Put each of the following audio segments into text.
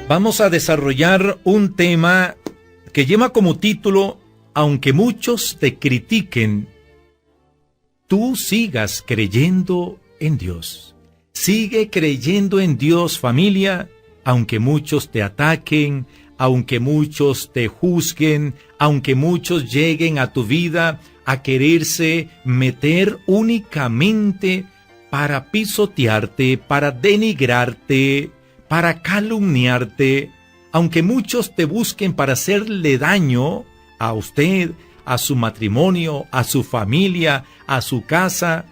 Vamos a desarrollar un tema que lleva como título: aunque muchos te critiquen, tú sigas creyendo en Dios. Sigue creyendo en Dios, familia, aunque muchos te ataquen, aunque muchos te juzguen, aunque muchos lleguen a tu vida a quererse meter únicamente para pisotearte, para denigrarte, para calumniarte, aunque muchos te busquen para hacerle daño a usted, a su matrimonio, a su familia, a su casa,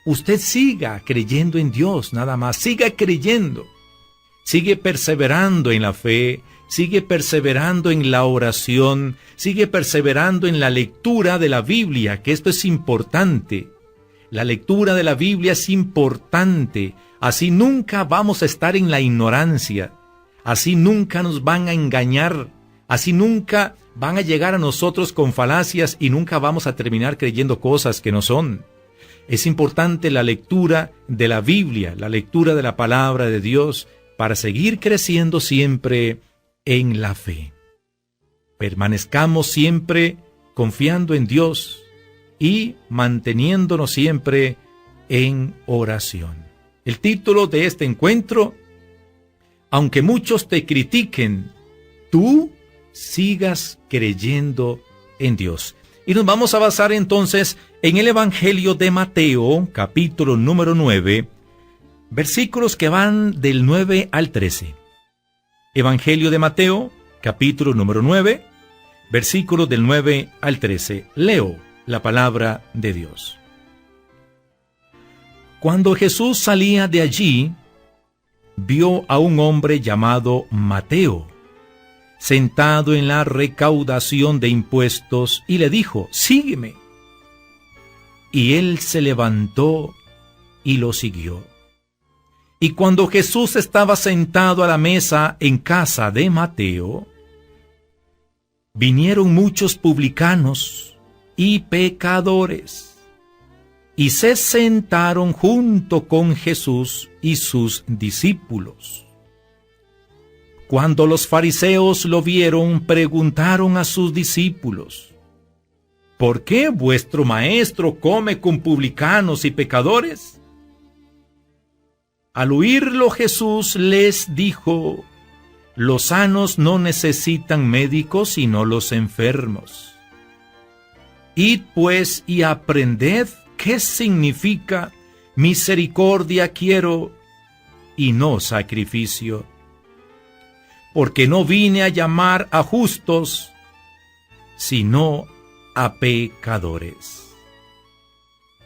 usted siga creyendo en Dios, nada más, siga creyendo, sigue perseverando en la fe, sigue perseverando en la oración, sigue perseverando en la lectura de la Biblia, que esto es importante. La lectura de la Biblia es importante, así nunca vamos a estar en la ignorancia, así nunca nos van a engañar, así nunca van a llegar a nosotros con falacias y nunca vamos a terminar creyendo cosas que no son. Es importante la lectura de la Biblia, la lectura de la palabra de Dios, para seguir creciendo siempre en la fe. Permanezcamos siempre confiando en Dios y manteniéndonos siempre en oración. El título de este encuentro: aunque muchos te critiquen, tú sigas creyendo en Dios. Y nos vamos a basar entonces en el Evangelio de Mateo, capítulo número 9, versículos que van del 9 al 13. Evangelio de Mateo, capítulo número 9, versículos del 9 al 13. Leo la palabra de Dios. Cuando Jesús salía de allí, vio a un hombre llamado Mateo, sentado en la recaudación de impuestos, y le dijo: «Sígueme». Y él se levantó y lo siguió. Y cuando Jesús estaba sentado a la mesa en casa de Mateo, vinieron muchos publicanos y pecadores, y se sentaron junto con Jesús y sus discípulos. Cuando los fariseos lo vieron, preguntaron a sus discípulos: ¿por qué vuestro maestro come con publicanos y pecadores? Al oírlo, Jesús les dijo: los sanos no necesitan médicos, sino los enfermos. Id pues y aprended qué significa misericordia quiero y no sacrificio. Porque no vine a llamar a justos, sino a pecadores.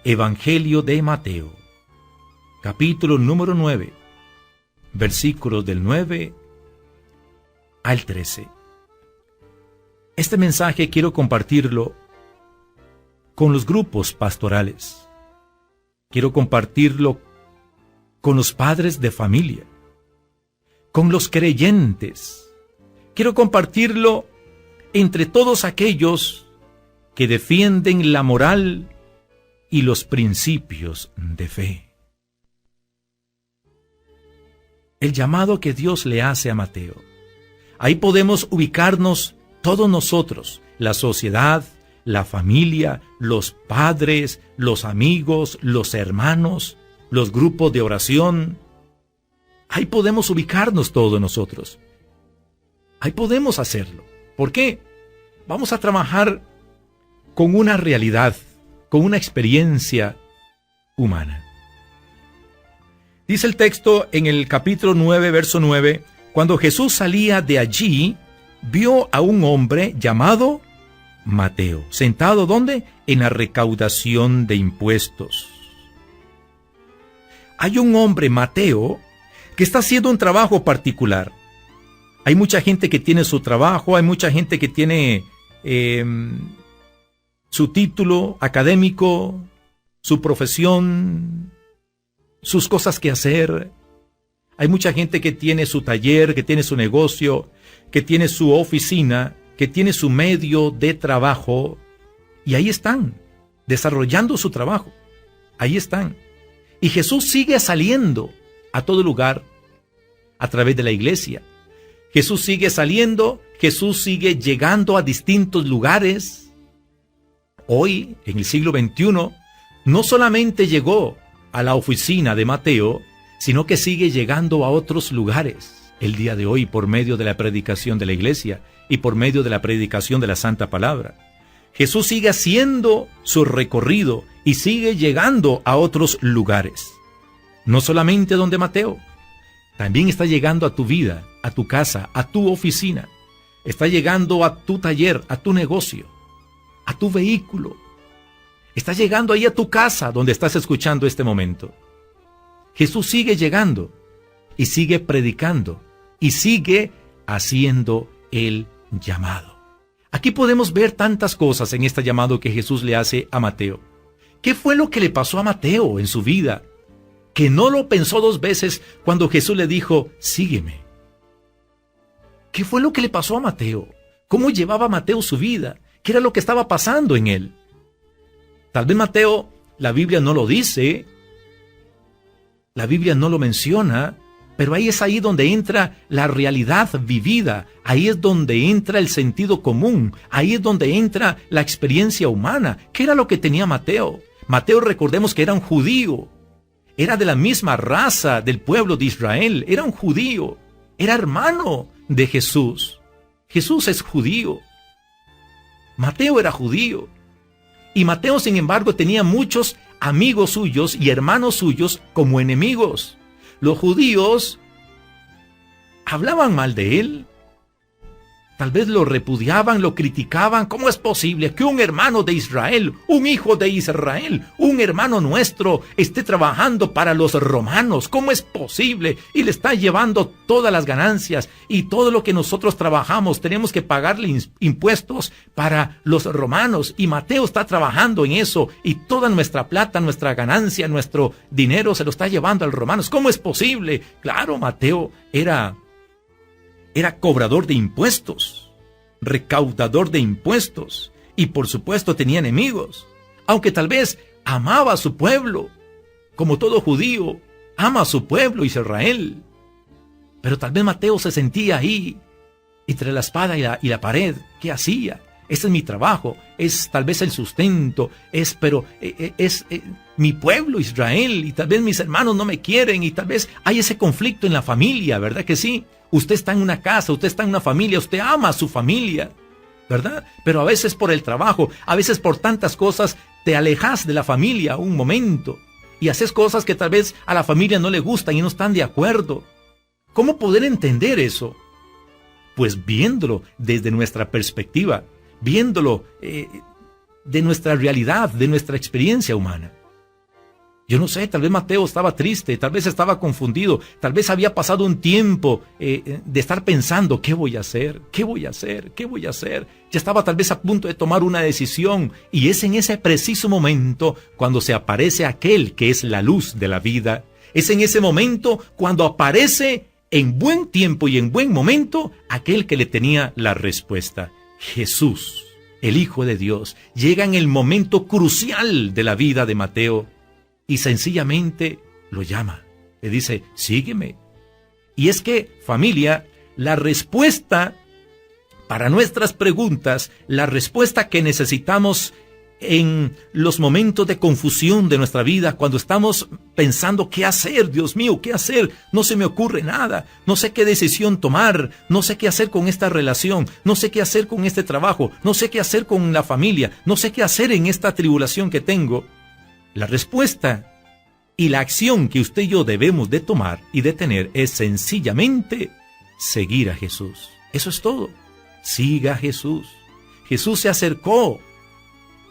Evangelio de Mateo, capítulo número 9, versículos del 9 al 13. Este mensaje quiero compartirlo con los grupos pastorales. Quiero compartirlo con los padres de familia, con los creyentes. Quiero compartirlo entre todos aquellos que defienden la moral y los principios de fe. El llamado que Dios le hace a Mateo. Ahí podemos ubicarnos todos nosotros, la sociedad, la familia, los padres, los amigos, los hermanos, los grupos de oración. Ahí podemos ubicarnos todos nosotros. Ahí podemos hacerlo. ¿Por qué? Vamos a trabajar con una realidad, con una experiencia humana. Dice el texto en el capítulo 9, verso 9, cuando Jesús salía de allí, vio a un hombre llamado Mateo, sentado ¿dónde? En la recaudación de impuestos. Hay un hombre, Mateo, que está haciendo un trabajo particular. Hay mucha gente que tiene su trabajo, hay mucha gente que tiene su título académico, su profesión, sus cosas que hacer. Hay mucha gente que tiene su taller, que tiene su negocio, que tiene su oficina, que tiene su medio de trabajo, y ahí están, desarrollando su trabajo. Ahí están. Y Jesús sigue saliendo a todo lugar, a través de la iglesia, Jesús sigue saliendo, Jesús sigue llegando a distintos lugares. Hoy, en el siglo XXI, no solamente llegó a la oficina de Mateo, sino que sigue llegando a otros lugares el día de hoy por medio de la predicación de la iglesia y por medio de la predicación de la Santa Palabra. Jesús sigue haciendo su recorrido y sigue llegando a otros lugares. No solamente donde Mateo, también está llegando a tu vida, a tu casa, a tu oficina. Está llegando a tu taller, a tu negocio, a tu vehículo. Está llegando ahí a tu casa donde estás escuchando este momento. Jesús sigue llegando y sigue predicando y sigue haciendo el llamado. Aquí podemos ver tantas cosas en este llamado que Jesús le hace a Mateo. ¿Qué fue lo que le pasó a Mateo en su vida? Que no lo pensó dos veces cuando Jesús le dijo, sígueme. ¿Qué fue lo que le pasó a Mateo? ¿Cómo llevaba Mateo su vida? ¿Qué era lo que estaba pasando en él? Tal vez Mateo, la Biblia no lo dice, la Biblia no lo menciona, pero ahí es ahí donde entra la realidad vivida, ahí es donde entra el sentido común, ahí es donde entra la experiencia humana. ¿Qué era lo que tenía Mateo? Mateo, recordemos que era un judío, era de la misma raza del pueblo de Israel, era un judío, era hermano de Jesús. Jesús es judío, Mateo era judío, y Mateo, sin embargo, tenía muchos amigos suyos y hermanos suyos como enemigos. Los judíos hablaban mal de él, tal vez lo repudiaban, lo criticaban. ¿Cómo es posible que un hermano de Israel, un hijo de Israel, un hermano nuestro esté trabajando para los romanos? ¿Cómo es posible? Y le está llevando todas las ganancias y todo lo que nosotros trabajamos. Tenemos que pagarle impuestos para los romanos y Mateo está trabajando en eso y toda nuestra plata, nuestra ganancia, nuestro dinero se lo está llevando a los romanos. ¿Cómo es posible? Claro, Mateo era cobrador de impuestos, recaudador de impuestos, y por supuesto tenía enemigos, aunque tal vez amaba a su pueblo, como todo judío, ama a su pueblo Israel, pero tal vez Mateo se sentía ahí, entre la espada y la pared. ¿Qué hacía? Ese es mi trabajo, es tal vez el sustento, es mi pueblo Israel, y tal vez mis hermanos no me quieren, y tal vez hay ese conflicto en la familia, ¿verdad que sí? Usted está en una casa, usted está en una familia, usted ama a su familia, ¿verdad? Pero a veces por el trabajo, a veces por tantas cosas, te alejas de la familia un momento y haces cosas que tal vez a la familia no le gustan y no están de acuerdo. ¿Cómo poder entender eso? Pues viéndolo desde nuestra perspectiva, viéndolo de nuestra realidad, de nuestra experiencia humana. Yo no sé, tal vez Mateo estaba triste, tal vez estaba confundido, tal vez había pasado un tiempo de estar pensando, ¿qué voy a hacer? ¿Qué voy a hacer? ¿Qué voy a hacer? Ya estaba tal vez a punto de tomar una decisión, y es en ese preciso momento cuando se aparece aquel que es la luz de la vida. Es en ese momento cuando aparece en buen tiempo y en buen momento aquel que le tenía la respuesta. Jesús, el Hijo de Dios, llega en el momento crucial de la vida de Mateo y sencillamente lo llama. Le dice, sígueme. Y es que, familia, la respuesta para nuestras preguntas, la respuesta que necesitamos en los momentos de confusión de nuestra vida, cuando estamos pensando qué hacer, Dios mío, qué hacer, no se me ocurre nada, no sé qué decisión tomar, no sé qué hacer con esta relación, no sé qué hacer con este trabajo, no sé qué hacer con la familia, no sé qué hacer en esta tribulación que tengo. La respuesta y la acción que usted y yo debemos de tomar y de tener es sencillamente seguir a Jesús. Eso es todo. Siga a Jesús. Jesús se acercó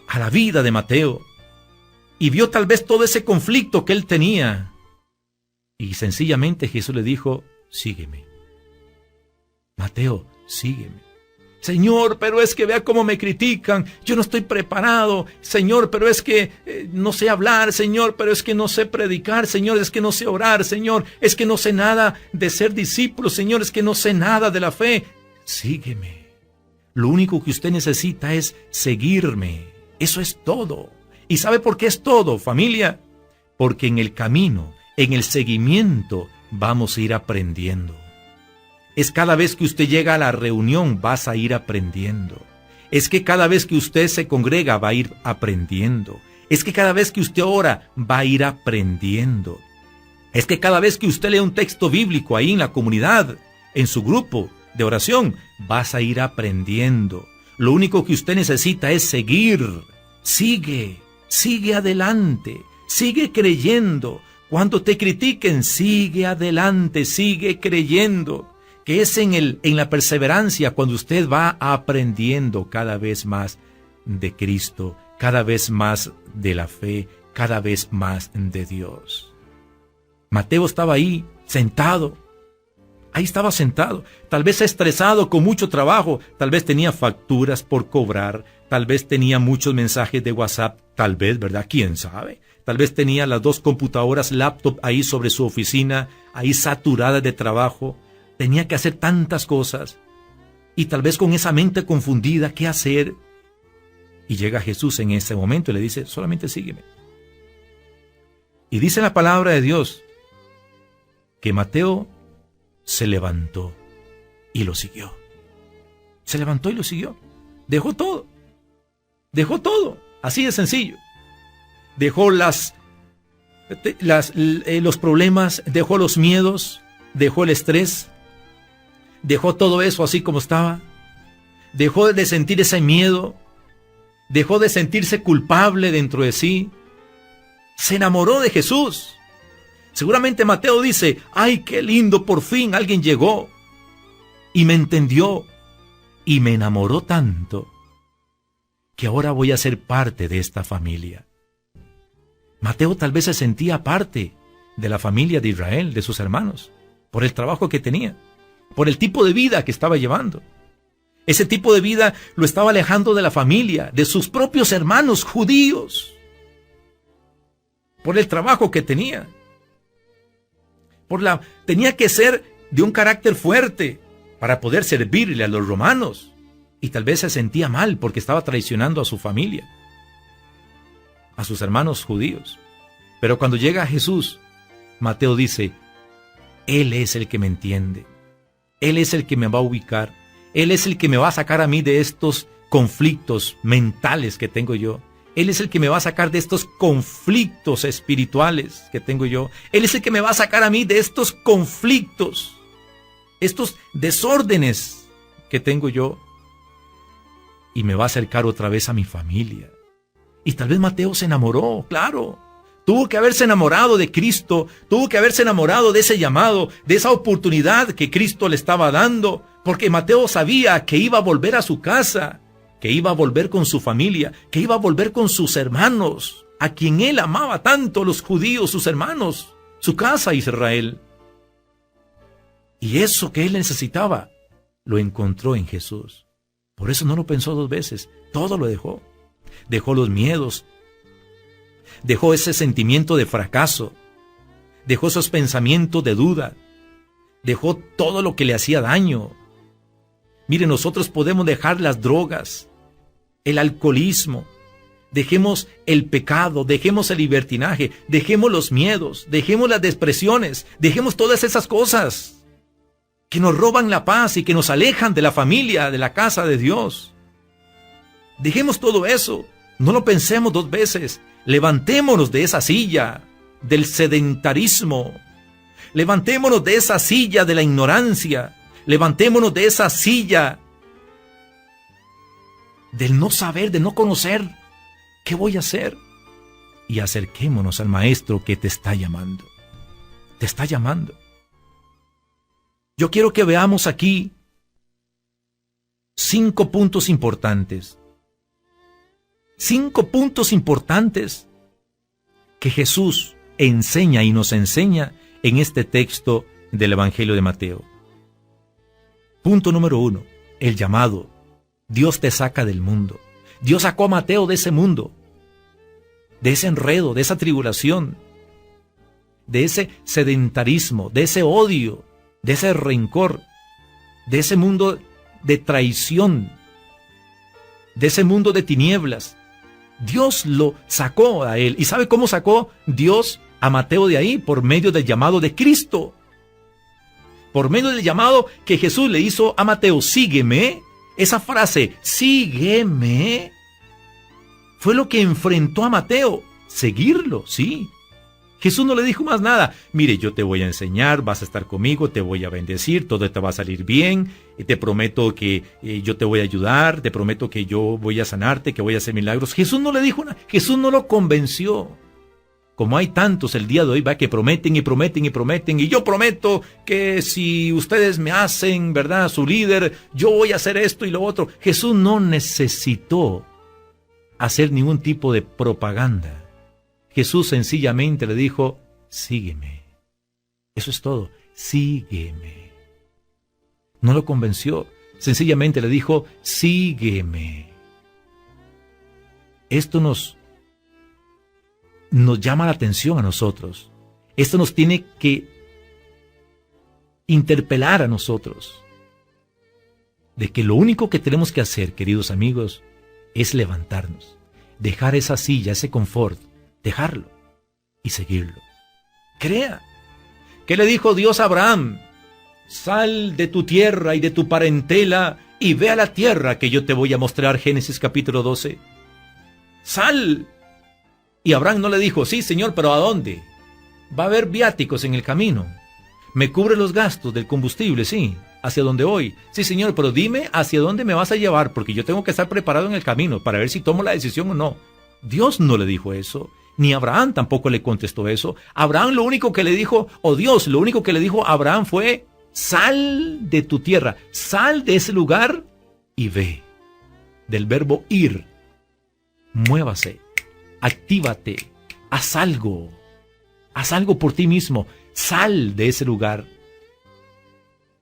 a la vida de Mateo y vio tal vez todo ese conflicto que él tenía. Y sencillamente Jesús le dijo, sígueme. Mateo, sígueme. Señor, pero es que vea cómo me critican, yo no estoy preparado. Señor, pero es que no sé hablar. Señor, pero es que no sé predicar. Señor, es que no sé orar. Señor, es que no sé nada de ser discípulo. Señor, es que no sé nada de la fe. Sígueme. Lo único que usted necesita es seguirme. Eso es todo. ¿Y sabe por qué es todo, familia? Porque en el camino, en el seguimiento, vamos a ir aprendiendo. Es cada vez que usted llega a la reunión vas a ir aprendiendo. Es que cada vez que usted se congrega va a ir aprendiendo. Es que cada vez que usted ora va a ir aprendiendo. Es que cada vez que usted lee un texto bíblico ahí en la comunidad, en su grupo de oración, vas a ir aprendiendo. Lo único que usted necesita es seguir. Sigue adelante, sigue creyendo. Cuando te critiquen, sigue adelante, sigue creyendo. Que es en la perseverancia cuando usted va aprendiendo cada vez más de Cristo, cada vez más de la fe, cada vez más de Dios. Mateo estaba ahí, sentado. Ahí estaba sentado, tal vez estresado con mucho trabajo, tal vez tenía facturas por cobrar, tal vez tenía muchos mensajes de WhatsApp, tal vez, ¿verdad? ¿Quién sabe? Tal vez tenía las 2 computadoras, laptop ahí sobre su oficina, ahí saturadas de trabajo. Tenía que hacer tantas cosas. Y tal vez con esa mente confundida, ¿qué hacer? Y llega Jesús en ese momento y le dice, solamente sígueme. Y dice la palabra de Dios que Mateo se levantó y lo siguió. Se levantó y lo siguió. Dejó todo. Dejó todo. Así de sencillo. Dejó los problemas, dejó los miedos, dejó el estrés, dejó todo eso así como estaba. Dejó de sentir ese miedo. Dejó de sentirse culpable dentro de sí. Se enamoró de Jesús. Seguramente Mateo dice, ¡ay, qué lindo! Por fin alguien llegó y me entendió y me enamoró tanto que ahora voy a ser parte de esta familia. Mateo tal vez se sentía parte de la familia de Israel, de sus hermanos, por el trabajo que tenía, por el tipo de vida que estaba llevando. Ese tipo de vida lo estaba alejando de la familia, de sus propios hermanos judíos, por el trabajo que tenía. Tenía que ser de un carácter fuerte para poder servirle a los romanos. Y tal vez se sentía mal porque estaba traicionando a su familia, a sus hermanos judíos. Pero cuando llega Jesús, Mateo dice, Él es el que me entiende. Él es el que me va a ubicar. Él es el que me va a sacar a mí de estos conflictos mentales que tengo yo. Él es el que me va a sacar de estos conflictos espirituales que tengo yo. Él es el que me va a sacar a mí de estos conflictos, estos desórdenes que tengo yo. Y me va a acercar otra vez a mi familia. Y tal vez Mateo se enamoró, claro. Tuvo que haberse enamorado de Cristo, tuvo que haberse enamorado de ese llamado, de esa oportunidad que Cristo le estaba dando, porque Mateo sabía que iba a volver a su casa, que iba a volver con su familia, que iba a volver con sus hermanos, a quien él amaba tanto, los judíos, sus hermanos, su casa Israel. Y eso que él necesitaba, lo encontró en Jesús. Por eso no lo pensó 2 veces, todo lo dejó. Dejó los miedos, dejó ese sentimiento de fracaso, dejó esos pensamientos de duda, dejó todo lo que le hacía daño. Mire, nosotros podemos dejar las drogas, el alcoholismo, dejemos el pecado, dejemos el libertinaje, dejemos los miedos, dejemos las depresiones, dejemos todas esas cosas que nos roban la paz y que nos alejan de la familia, de la casa de Dios. Dejemos todo eso, no lo pensemos 2 veces, levantémonos de esa silla del sedentarismo, levantémonos de esa silla de la ignorancia, levantémonos de esa silla del no saber, de no conocer qué voy a hacer, y acerquémonos al Maestro que te está llamando. Te está llamando. Yo quiero que veamos aquí 5 puntos importantes. 5 puntos importantes que Jesús enseña y nos enseña en este texto del Evangelio de Mateo. Punto número 1, el llamado. Dios te saca del mundo. Dios sacó a Mateo de ese mundo, de ese enredo, de esa tribulación, de ese sedentarismo, de ese odio, de ese rencor, de ese mundo de traición, de ese mundo de tinieblas. Dios lo sacó a él. ¿Y sabe cómo sacó Dios a Mateo de ahí? Por medio del llamado de Cristo. por medio del llamado que Jesús le hizo a Mateo, sígueme, esa frase, sígueme, fue lo que enfrentó a Mateo, seguirlo, sí. Jesús no le dijo más nada. Mire, yo te voy a enseñar, vas a estar conmigo, te voy a bendecir, todo te va a salir bien, te prometo que yo te voy a ayudar, te prometo que yo voy a sanarte, que voy a hacer milagros. Jesús no le dijo nada, Jesús no lo convenció. Como hay tantos el día de hoy, va, que prometen y prometen y prometen, y yo prometo que si ustedes me hacen, ¿verdad?, su líder, yo voy a hacer esto y lo otro. Jesús no necesitó hacer ningún tipo de propaganda. Jesús sencillamente le dijo, sígueme. Eso es todo, sígueme. No lo convenció, sencillamente le dijo, sígueme. Esto nos llama la atención a nosotros. Esto nos tiene que interpelar a nosotros. De que lo único que tenemos que hacer, queridos amigos, es levantarnos, dejar esa silla, ese confort, dejarlo y seguirlo. Crea. ¿Qué le dijo Dios a Abraham? Sal de tu tierra y de tu parentela y ve a la tierra que yo te voy a mostrar. Génesis capítulo 12. Sal. Y Abraham no le dijo, sí, Señor, pero ¿a dónde? Va a haber viáticos en el camino. ¿Me cubre los gastos del combustible? Sí. ¿Hacia dónde voy? Sí, Señor, pero dime hacia dónde me vas a llevar, porque yo tengo que estar preparado en el camino para ver si tomo la decisión o no. Dios no le dijo eso, ni Abraham tampoco le contestó eso. Abraham lo único que le dijo, o Dios lo único que le dijo a Abraham fue, sal de tu tierra, sal de ese lugar y ve. Del verbo ir, muévase, actívate, haz algo por ti mismo, sal de ese lugar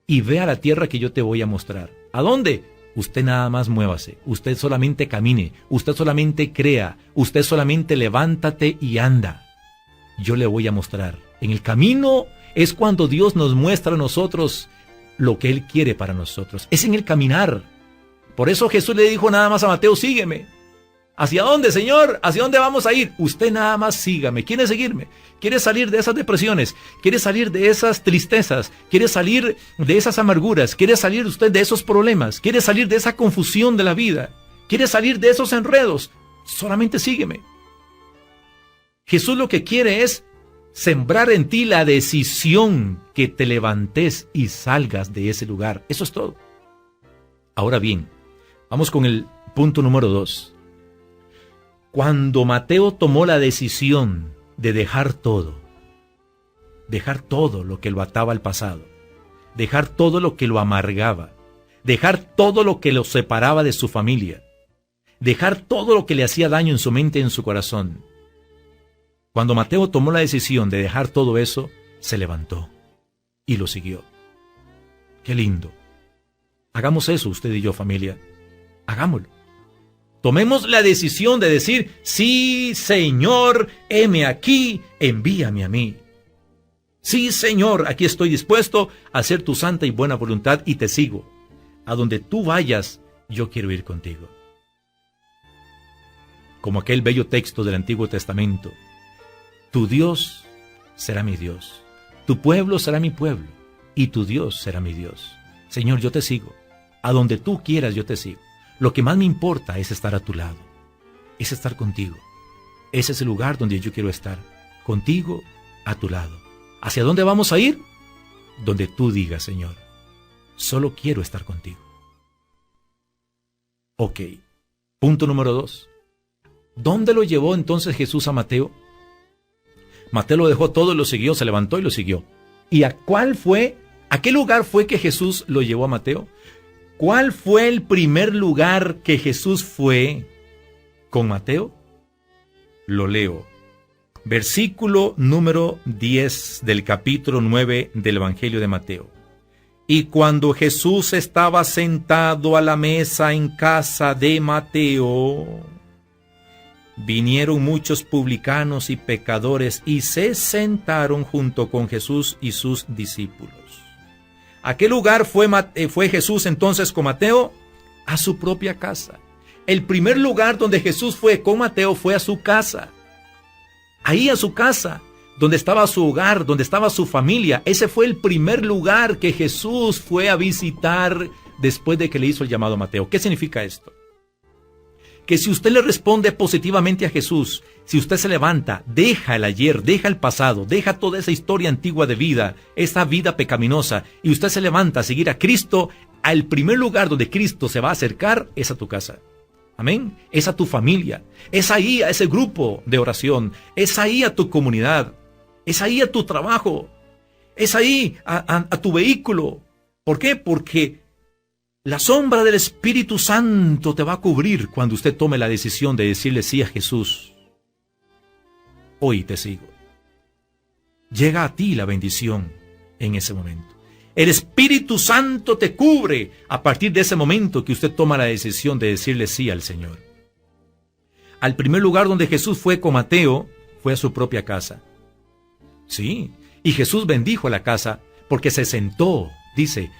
y ve a la tierra que yo te voy a mostrar. ¿A dónde? Usted nada más muévase, usted solamente camine, usted solamente crea, usted solamente levántate y anda. Yo le voy a mostrar. En el camino es cuando Dios nos muestra a nosotros lo que Él quiere para nosotros. Es en el caminar. Por eso Jesús le dijo nada más a Mateo, sígueme. ¿Hacia dónde, Señor? ¿Hacia dónde vamos a ir? Usted nada más sígame. ¿Quiere seguirme? ¿Quiere salir de esas depresiones? ¿Quiere salir de esas tristezas? ¿Quiere salir de esas amarguras? ¿Quiere salir usted de esos problemas? ¿Quiere salir de esa confusión de la vida? ¿Quiere salir de esos enredos? Solamente sígueme. Jesús lo que quiere es sembrar en ti la decisión que te levantes y salgas de ese lugar. Eso es todo. Ahora bien, vamos con el punto número 2. Cuando Mateo tomó la decisión de dejar todo lo que lo ataba al pasado, dejar todo lo que lo amargaba, dejar todo lo que lo separaba de su familia, dejar todo lo que le hacía daño en su mente y en su corazón. Cuando Mateo tomó la decisión de dejar todo eso, se levantó y lo siguió. ¡Qué lindo! Hagamos eso usted y yo, familia. Hagámoslo. Tomemos la decisión de decir, sí, Señor, heme aquí, envíame a mí. Sí, Señor, aquí estoy dispuesto a hacer tu santa y buena voluntad y te sigo. A donde tú vayas, yo quiero ir contigo. Como aquel bello texto del Antiguo Testamento. Tu Dios será mi Dios, tu pueblo será mi pueblo, y tu Dios será mi Dios. Señor, yo te sigo. A donde tú quieras, yo te sigo. Lo que más me importa es estar a tu lado, es estar contigo. Ese es el lugar donde yo quiero estar, contigo, a tu lado. ¿Hacia dónde vamos a ir? Donde tú digas, Señor. Solo quiero estar contigo. Ok, punto número 2. ¿Dónde lo llevó entonces Jesús a Mateo? Mateo lo dejó todo y lo siguió, se levantó y lo siguió. ¿Y a qué lugar fue que Jesús lo llevó a Mateo? ¿Cuál fue el primer lugar que Jesús fue con Mateo? Lo leo. Versículo número 10 del capítulo 9 del Evangelio de Mateo. Y cuando Jesús estaba sentado a la mesa en casa de Mateo, vinieron muchos publicanos y pecadores y se sentaron junto con Jesús y sus discípulos. ¿A qué lugar fue Jesús entonces con Mateo? A su propia casa. El primer lugar donde Jesús fue con Mateo fue a su casa. Ahí a su casa, donde estaba su hogar, donde estaba su familia. Ese fue el primer lugar que Jesús fue a visitar después de que le hizo el llamado a Mateo. ¿Qué significa esto? Que si usted le responde positivamente a Jesús, si usted se levanta, deja el ayer, deja el pasado, deja toda esa historia antigua de vida, esa vida pecaminosa, y usted se levanta a seguir a Cristo, al primer lugar donde Cristo se va a acercar es a tu casa. Amén. Es a tu familia, es ahí a ese grupo de oración, es ahí a tu comunidad, es ahí a tu trabajo, es ahí a tu vehículo. ¿Por qué? Porque la sombra del Espíritu Santo te va a cubrir cuando usted tome la decisión de decirle sí a Jesús. Hoy te sigo. Llega a ti la bendición en ese momento. El Espíritu Santo te cubre a partir de ese momento que usted toma la decisión de decirle sí al Señor. Al primer lugar donde Jesús fue con Mateo fue a su propia casa. Sí, y Jesús bendijo la casa porque se sentó, dice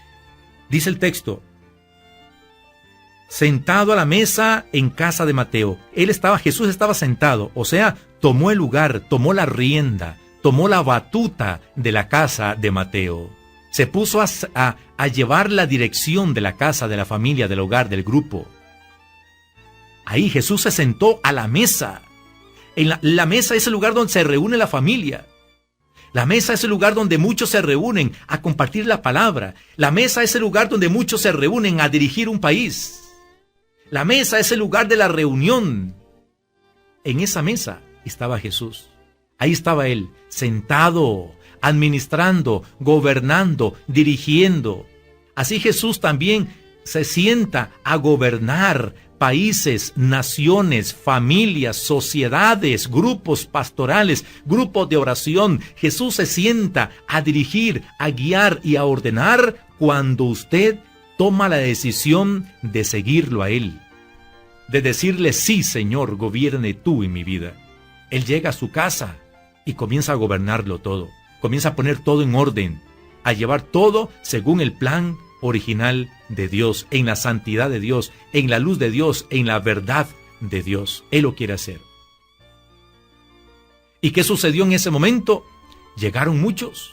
el texto, sentado a la mesa en casa de Mateo. Jesús estaba sentado, o sea, tomó el lugar, tomó la rienda, tomó la batuta de la casa de Mateo. Se puso a llevar la dirección de la casa, de la familia, del hogar, del grupo. Ahí Jesús se sentó a la mesa. La mesa es el lugar donde se reúne la familia. La mesa es el lugar donde muchos se reúnen a compartir la palabra. La mesa es el lugar donde muchos se reúnen a dirigir un país. La mesa es el lugar de la reunión. En esa mesa estaba Jesús. Ahí estaba Él, sentado, administrando, gobernando, dirigiendo. Así Jesús también se sienta a gobernar países, naciones, familias, sociedades, grupos pastorales, grupos de oración. Jesús se sienta a dirigir, a guiar y a ordenar cuando usted toma la decisión de seguirlo a Él, de decirle sí, Señor, gobierne tú en mi vida. Él llega a su casa y comienza a gobernarlo todo. Comienza a poner todo en orden, a llevar todo según el plan original de Dios, en la santidad de Dios, en la luz de Dios, en la verdad de Dios. Él lo quiere hacer. ¿Y qué sucedió en ese momento? Llegaron muchos.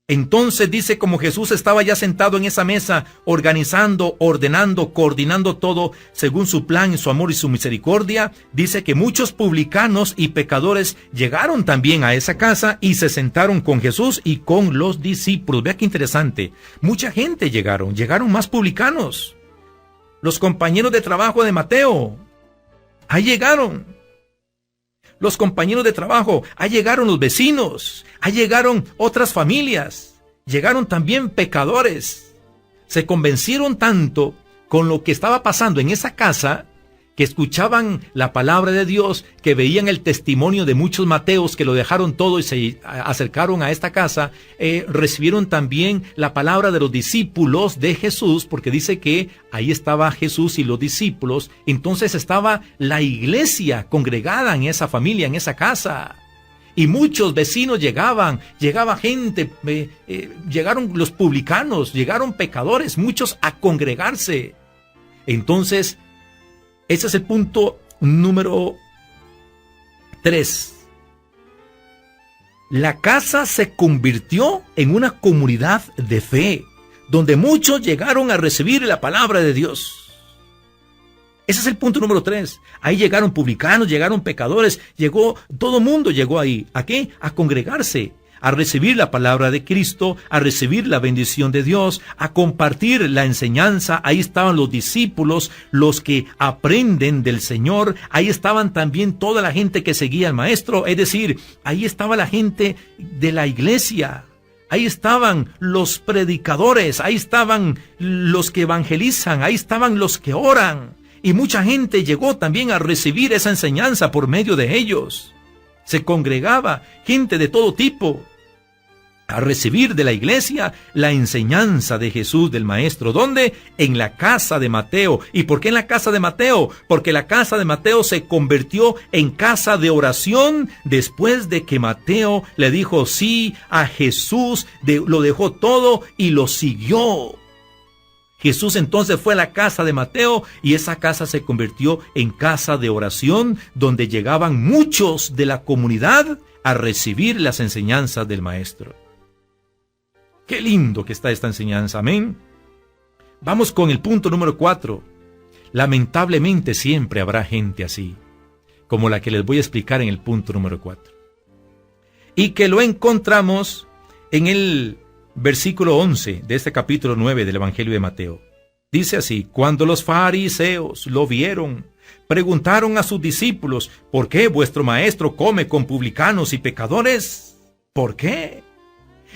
Entonces dice, como Jesús estaba ya sentado en esa mesa, organizando, ordenando, coordinando todo según su plan, su amor y su misericordia, dice que muchos publicanos y pecadores llegaron también a esa casa y se sentaron con Jesús y con los discípulos. Vea qué interesante. Mucha gente llegaron más publicanos. Los compañeros de trabajo de Mateo, ahí llegaron. Los compañeros de trabajo, ahí llegaron los vecinos, ahí llegaron otras familias, llegaron también pecadores. Se convencieron tanto con lo que estaba pasando en esa casa, que escuchaban la palabra de Dios, que veían el testimonio de muchos Mateos que lo dejaron todo y se acercaron a esta casa, recibieron también la palabra de los discípulos de Jesús, porque dice que ahí estaba Jesús y los discípulos. Entonces estaba la iglesia congregada en esa familia, en esa casa. Y muchos vecinos llegaba gente, llegaron los publicanos, llegaron pecadores, muchos a congregarse. Entonces, ese es el punto número 3. La casa se convirtió en una comunidad de fe, donde muchos llegaron a recibir la palabra de Dios. Ese es el punto número 3. Ahí llegaron publicanos, llegaron pecadores, todo mundo llegó ahí. ¿A qué? A congregarse, a recibir la palabra de Cristo, a recibir la bendición de Dios, a compartir la enseñanza. Ahí estaban los discípulos, los que aprenden del Señor. Ahí estaban también toda la gente que seguía al Maestro, es decir, ahí estaba la gente de la iglesia. Ahí estaban los predicadores, ahí estaban los que evangelizan, ahí estaban los que oran. Y mucha gente llegó también a recibir esa enseñanza por medio de ellos. Se congregaba gente de todo tipo a recibir de la iglesia la enseñanza de Jesús, del Maestro. ¿Dónde? En la casa de Mateo. ¿Y por qué en la casa de Mateo? Porque la casa de Mateo se convirtió en casa de oración después de que Mateo le dijo sí a Jesús, lo dejó todo y lo siguió. Jesús entonces fue a la casa de Mateo y esa casa se convirtió en casa de oración, donde llegaban muchos de la comunidad a recibir las enseñanzas del Maestro. Qué lindo que está esta enseñanza, amén. Vamos con el punto número 4. Lamentablemente siempre habrá gente así, como la que les voy a explicar en el punto número 4. Y que lo encontramos en el versículo 11 de este capítulo 9 del Evangelio de Mateo. Dice así: cuando los fariseos lo vieron, preguntaron a sus discípulos: ¿por qué vuestro maestro come con publicanos y pecadores? ¿Por qué?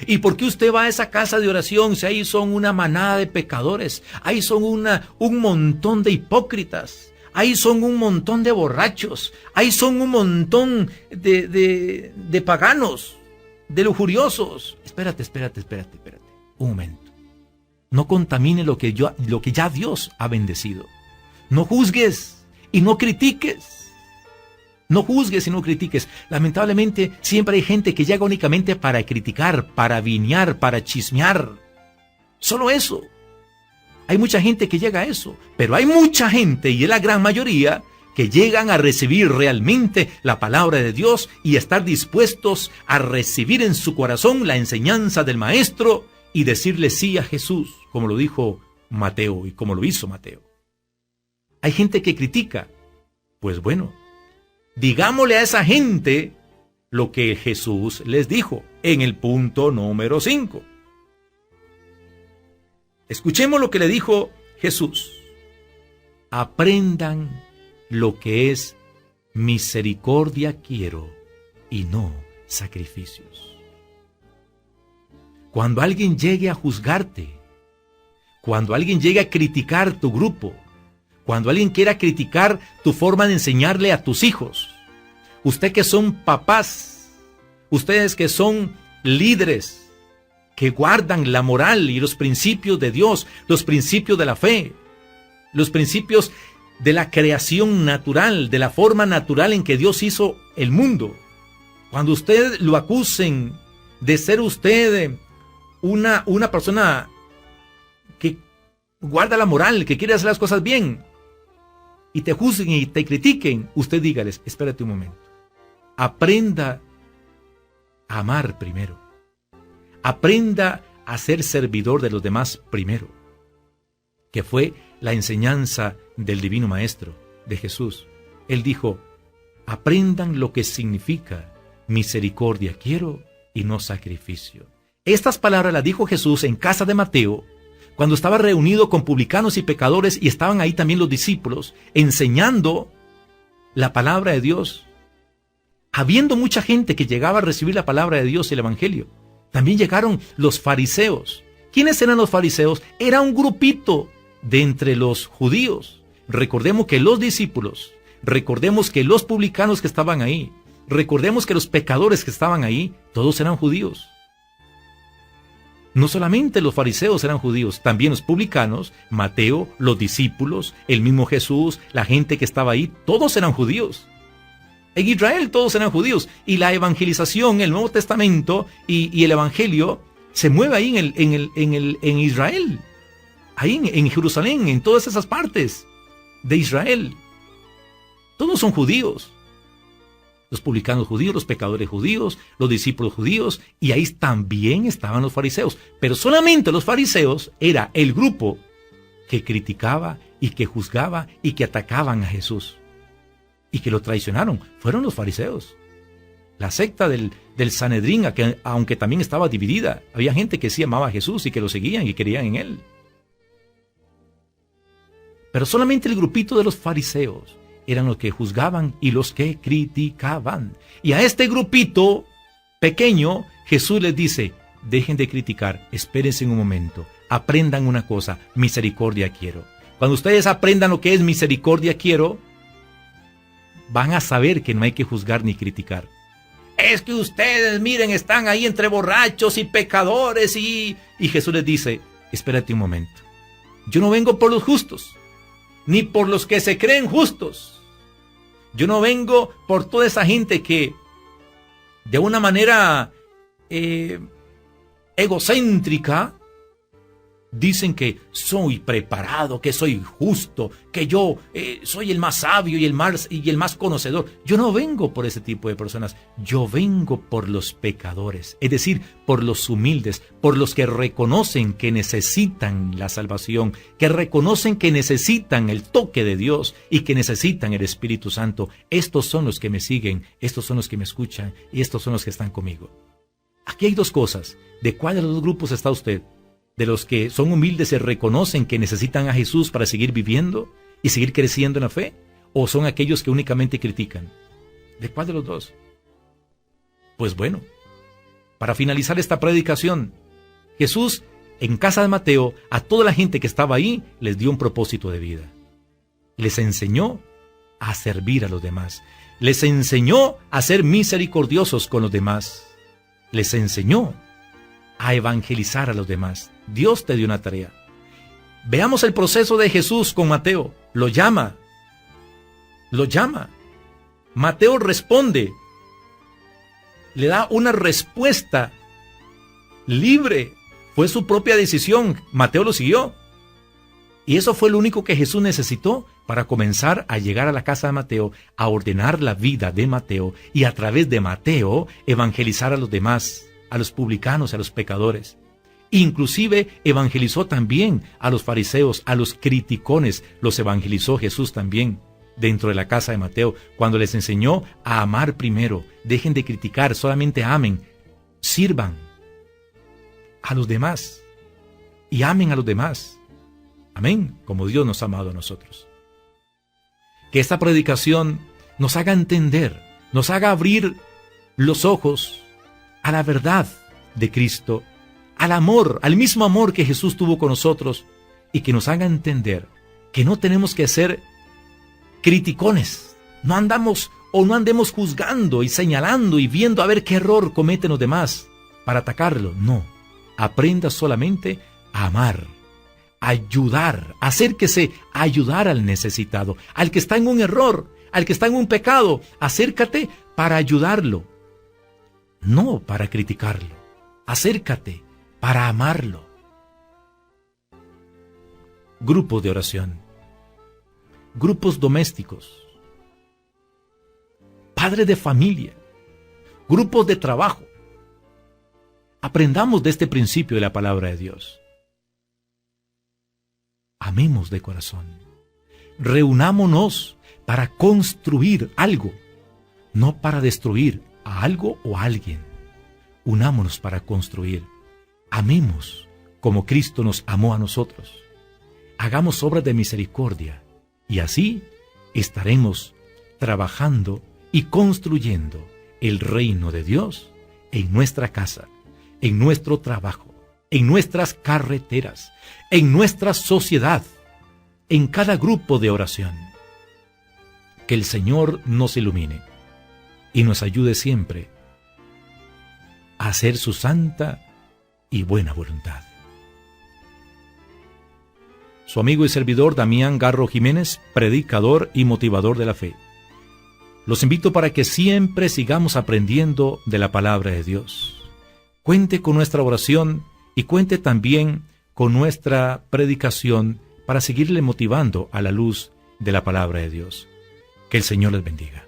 ¿Y por qué usted va a esa casa de oración si ahí son una manada de pecadores? Ahí son un montón de hipócritas. Ahí son un montón de borrachos. Ahí son un montón de paganos, de lujuriosos. Espérate. Un momento. No contamine lo que ya Dios ha bendecido. No juzgues y no critiques. No juzgues y no critiques. Lamentablemente, siempre hay gente que llega únicamente para criticar, para vinear, para chismear. Solo eso. Hay mucha gente que llega a eso. Pero hay mucha gente, y es la gran mayoría, que llegan a recibir realmente la palabra de Dios y a estar dispuestos a recibir en su corazón la enseñanza del Maestro y decirle sí a Jesús, como lo dijo Mateo y como lo hizo Mateo. Hay gente que critica. Pues bueno, digámosle a esa gente lo que Jesús les dijo en el punto número 5. Escuchemos lo que le dijo Jesús. Aprendan lo que es misericordia quiero y no sacrificios. Cuando alguien llegue a juzgarte, cuando alguien llegue a criticar tu grupo, cuando alguien quiera criticar tu forma de enseñarle a tus hijos, usted que son papás, ustedes que son líderes, que guardan la moral y los principios de Dios, los principios de la fe, los principios de la creación natural, de la forma natural en que Dios hizo el mundo. Cuando usted lo acusen de ser usted una persona que guarda la moral, que quiere hacer las cosas bien, y te juzguen y te critiquen, usted dígales: espérate un momento, aprenda a amar primero, aprenda a ser servidor de los demás primero, que fue la enseñanza del Divino Maestro, de Jesús. Él dijo: aprendan lo que significa misericordia quiero y no sacrificio. Estas palabras las dijo Jesús en casa de Mateo, cuando estaba reunido con publicanos y pecadores, y estaban ahí también los discípulos, enseñando la palabra de Dios. Habiendo mucha gente que llegaba a recibir la palabra de Dios y el Evangelio, también llegaron los fariseos. ¿Quiénes eran los fariseos? Era un grupito de entre los judíos. Recordemos que los discípulos, recordemos que los publicanos que estaban ahí, recordemos que los pecadores que estaban ahí, todos eran judíos. No solamente los fariseos eran judíos, también los publicanos, Mateo, los discípulos, el mismo Jesús, la gente que estaba ahí, todos eran judíos. En Israel todos eran judíos, y la evangelización, el Nuevo Testamento y el Evangelio se mueve ahí en Israel, ahí en Jerusalén, en todas esas partes de Israel. Todos son judíos. Los publicanos judíos, los pecadores judíos, los discípulos judíos, y ahí también estaban los fariseos. Pero solamente los fariseos era el grupo que criticaba y que juzgaba y que atacaban a Jesús. Y que lo traicionaron. Fueron los fariseos. La secta del Sanedrín, aunque también estaba dividida, había gente que sí amaba a Jesús y que lo seguían y creían en él. Pero solamente el grupito de los fariseos eran los que juzgaban y los que criticaban. Y a este grupito pequeño, Jesús les dice: dejen de criticar, espérense un momento, aprendan una cosa, misericordia quiero. Cuando ustedes aprendan lo que es misericordia quiero, van a saber que no hay que juzgar ni criticar. Es que ustedes, miren, están ahí entre borrachos y pecadores y Jesús les dice: espérate un momento, yo no vengo por los justos, ni por los que se creen justos. Yo no vengo por toda esa gente que de una manera egocéntrica dicen que soy preparado, que soy justo, que yo soy el más sabio y el más conocedor. Yo no vengo por ese tipo de personas, yo vengo por los pecadores, es decir, por los humildes, por los que reconocen que necesitan la salvación, que reconocen que necesitan el toque de Dios y que necesitan el Espíritu Santo. Estos son los que me siguen, estos son los que me escuchan y estos son los que están conmigo. Aquí hay dos cosas. ¿De cuál de los dos grupos está usted? ¿De los que son humildes y reconocen que necesitan a Jesús para seguir viviendo y seguir creciendo en la fe? ¿O son aquellos que únicamente critican? ¿De cuál de los dos? Pues bueno, para finalizar esta predicación, Jesús en casa de Mateo a toda la gente que estaba ahí les dio un propósito de vida. Les enseñó a servir a los demás. Les enseñó a ser misericordiosos con los demás. Les enseñó a evangelizar a los demás. Dios te dio una tarea. Veamos el proceso de Jesús con Mateo. Lo llama. Mateo responde. Le da una respuesta libre. Fue su propia decisión. Mateo lo siguió. Y eso fue lo único que Jesús necesitó para comenzar a llegar a la casa de Mateo, a ordenar la vida de Mateo y a través de Mateo evangelizar a los demás, a los publicanos, a los pecadores. Inclusive evangelizó también a los fariseos, a los criticones, los evangelizó Jesús también dentro de la casa de Mateo, cuando les enseñó a amar primero. Dejen de criticar, solamente amen, sirvan a los demás y amen a los demás. Amén, como Dios nos ha amado a nosotros. Que esta predicación nos haga entender, nos haga abrir los ojos a la verdad de Cristo, al amor, al mismo amor que Jesús tuvo con nosotros, y que nos haga entender que no tenemos que ser criticones, no andemos o no andemos juzgando y señalando y viendo a ver qué error cometen los demás para atacarlo. No, aprenda solamente a amar, ayudar, acérquese a ayudar al necesitado, al que está en un error, al que está en un pecado. Acércate para ayudarlo, no para criticarlo. Acércate para amarlo. Grupos de oración, grupos domésticos, padres de familia, grupos de trabajo. Aprendamos de este principio de la palabra de Dios. Amemos de corazón. Reunámonos para construir algo, no para destruir a algo o a alguien. Unámonos para construir. Amemos como Cristo nos amó a nosotros. Hagamos obras de misericordia y así estaremos trabajando y construyendo el reino de Dios en nuestra casa, en nuestro trabajo, en nuestras carreteras, en nuestra sociedad, en cada grupo de oración. Que el Señor nos ilumine y nos ayude siempre a hacer su santa y buena voluntad. Su amigo y servidor Damián Garro Jiménez, predicador y motivador de la fe. Los invito para que siempre sigamos aprendiendo de la palabra de Dios. Cuente con nuestra oración y cuente también con nuestra predicación para seguirle motivando a la luz de la palabra de Dios. Que el Señor les bendiga.